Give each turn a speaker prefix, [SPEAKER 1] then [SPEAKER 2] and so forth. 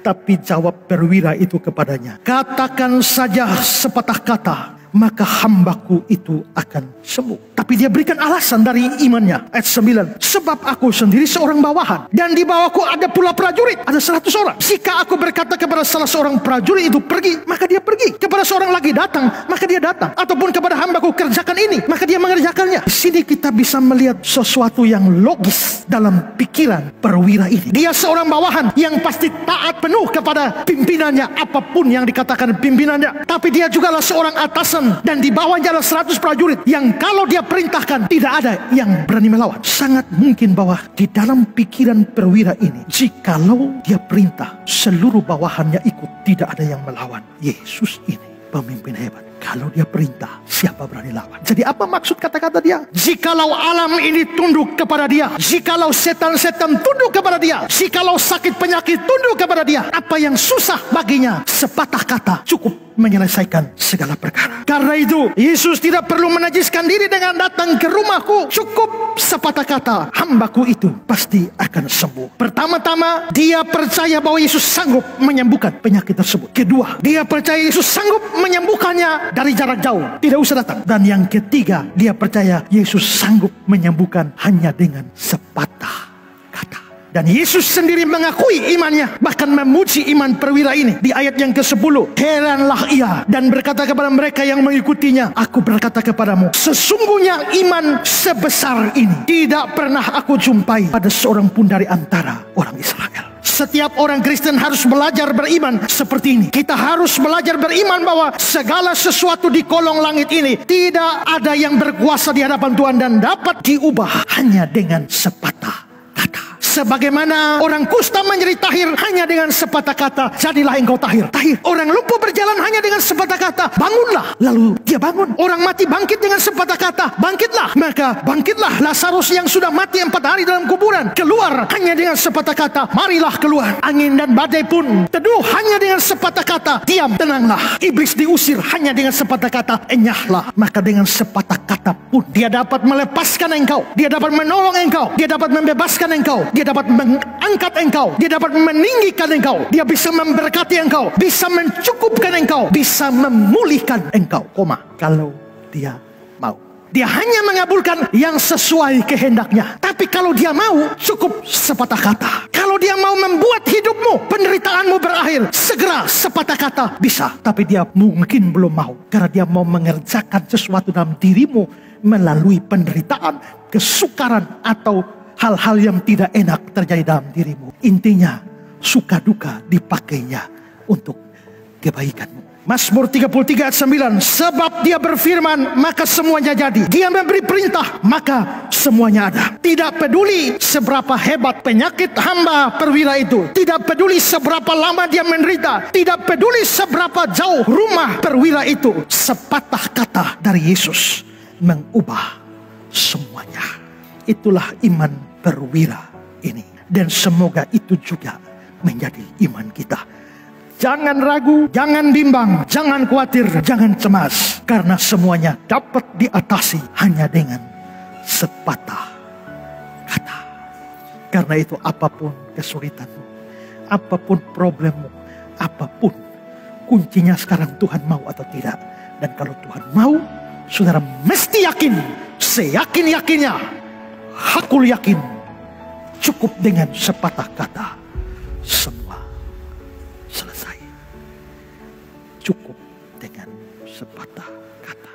[SPEAKER 1] Tapi jawab perwira itu kepadanya, katakan saja sepatah kata, maka hambaku itu akan sembuh. Tapi dia berikan alasan dari imannya. Ayat 9. Sebab aku sendiri seorang bawahan, dan di bawahku ada pula prajurit, ada 100 orang. Jika aku berkata kepada salah seorang prajurit itu pergi, maka dia pergi. Kepada seorang lagi datang, maka dia datang. Ataupun kepada hambaku kerjakan ini, maka dia mengerjakannya. Di sini kita bisa melihat sesuatu yang logis dalam pikiran perwira ini. Dia seorang bawahan yang pasti taat penuh kepada pimpinannya, apapun yang dikatakan pimpinannya. Tapi dia juga lah seorang atasan, dan di bawahnya adalah 100 prajurit yang kalau dia perintahkan tidak ada yang berani melawan. Sangat mungkin bahwa di dalam pikiran perwira ini, jikalau dia perintah seluruh bawahannya ikut, tidak ada yang melawan. Yesus ini pemimpin hebat. Kalau dia perintah, siapa berani lawan? Jadi apa maksud kata-kata dia? Jikalau alam ini tunduk kepada dia, jikalau setan-setan tunduk kepada dia, jikalau sakit penyakit tunduk kepada dia, apa yang susah baginya? Sepatah kata cukup menyelesaikan segala perkara. Karena itu, Yesus tidak perlu menajiskan diri dengan datang ke rumahku. Cukup sepatah kata, hambaku itu pasti akan sembuh. Pertama-tama, dia percaya bahwa Yesus sanggup menyembuhkan penyakit tersebut. Kedua, dia percaya Yesus sanggup menyembuhkannya dari jarak jauh, tidak usah datang. Dan yang ketiga, dia percaya Yesus sanggup menyembuhkan hanya dengan sepatah kata. Dan Yesus sendiri mengakui imannya, bahkan memuji iman perwira ini. Di ayat yang ke-10, heranlah ia dan berkata kepada mereka yang mengikutinya, aku berkata kepadamu, sesungguhnya iman sebesar ini tidak pernah aku jumpai pada seorang pun dari antara orang Israel. Setiap orang Kristen harus belajar beriman seperti ini. Kita harus belajar beriman bahwa segala sesuatu di kolong langit ini tidak ada yang berkuasa di hadapan Tuhan dan dapat diubah hanya dengan sepatah kata. Sebagaimana orang kusta menjadi tahir hanya dengan sepatah kata, jadilah engkau tahir. Tahir. Orang lumpuh berjalan hanya dengan sepatah kata, bangunlah. Lalu dia bangun. Orang mati bangkit dengan sepatah kata, bangkitlah. Maka bangkitlah Lazarus yang sudah mati 4 hari dalam kuburan, keluar hanya dengan sepatah kata, marilah keluar. Angin dan badai pun teduh hanya dengan sepatah kata, diam, tenanglah. Iblis diusir hanya dengan sepatah kata, enyahlah. Maka dengan sepatah kata pun dia dapat melepaskan engkau, dia dapat menolong engkau, dia dapat membebaskan engkau, dia dapat mengangkat engkau, dia dapat meninggikan engkau, dia bisa memberkati engkau, bisa mencukupkan engkau, bisa memulihkan engkau, kalau dia mau. Dia hanya mengabulkan yang sesuai kehendaknya. Tapi kalau dia mau, cukup sepatah kata. Kalau dia mau membuat hidupmu, penderitaanmu berakhir, segera sepatah kata bisa. Tapi dia mungkin belum mau, karena dia mau mengerjakan sesuatu dalam dirimu melalui penderitaan, kesukaran, atau hal-hal yang tidak enak terjadi dalam dirimu. Intinya, suka duka dipakainya untuk kebaikanmu. Mazmur 33 ayat 9. Sebab dia berfirman, maka semuanya jadi. Dia memberi perintah, maka semuanya ada. Tidak peduli seberapa hebat penyakit hamba perwira itu. Tidak peduli seberapa lama dia menderita. Tidak peduli seberapa jauh rumah perwira itu. Sepatah kata dari Yesus mengubah semuanya. Itulah iman perwira ini. Dan semoga itu juga menjadi iman kita. Jangan ragu, jangan bimbang, jangan khawatir, jangan cemas. Karena semuanya dapat diatasi hanya dengan sepatah kata. Karena itu apapun kesulitanmu, apapun problemmu, apapun, kuncinya sekarang Tuhan mau atau tidak. Dan kalau Tuhan mau, saudara mesti yakin, seyakin-yakinnya, hakul yakin, cukup dengan sepatah kata, semua selesai. Cukup dengan sepatah kata.